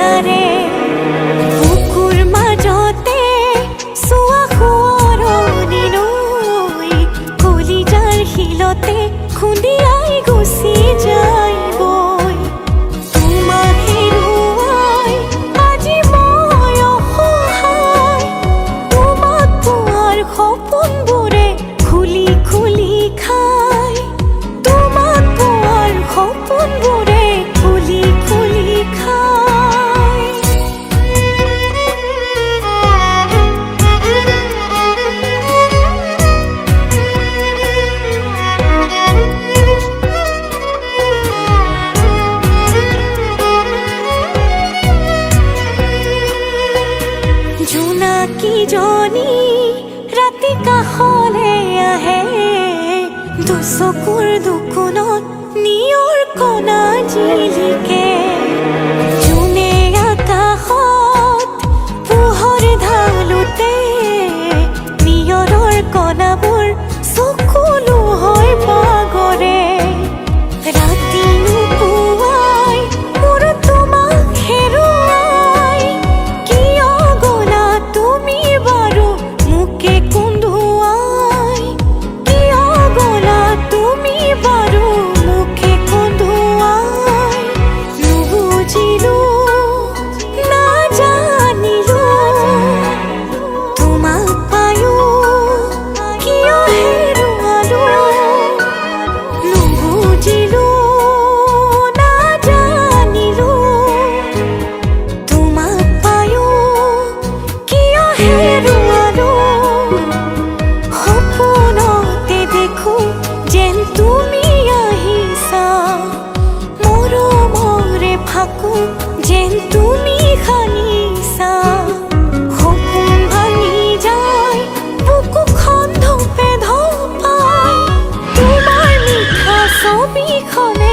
সঁচাৰে বুকুৰ মাজতে চোৱা সোঁৱৰণি নৈ কলিজাৰ শিলতে খুন্দিয়াই গুচি যায় বৈ তোমাক হেৰুৱাই আজি মই অসহায় তোমাক পোৱাৰ সপোনবোৰে খুলি খুলি খায় তোমাক পোৱাৰ সপোনবোৰে খুলি খুলি খায় জোনাকীজনী ৰাতি কাষলৈ আহে দুচকুৰ দুকোণত নিয়ৰ কণা জিলিকে জোনে আকাশত পোহৰ ঢালোতে নিয়ৰৰ কণাবোৰ চকুলো হৈ বাগৰে ৰাতি নুপুৱাই মোৰ তোমাক হেৰুৱাই কিয় গ'লা তুমি বাৰু মোকে কন্দুৱাই কিয় গ'লা তুমি বাৰু মোকে কন্দুৱাই নুবুজিলো নাজানিলো তোমাক পায়ো কিয় হেৰুৱালো নুবুজিলো নাজানিলো তোমাক পায়ো কিয় হেৰুৱালো সপোনতে দেখো যেন তুমি আহিছা মৰমৰে ফাকো যেন তুমি সানিছা সপোন ভাঙি যায় বুকুখন ধপে ধপাই তোমাৰ মিঠা ছবিখনে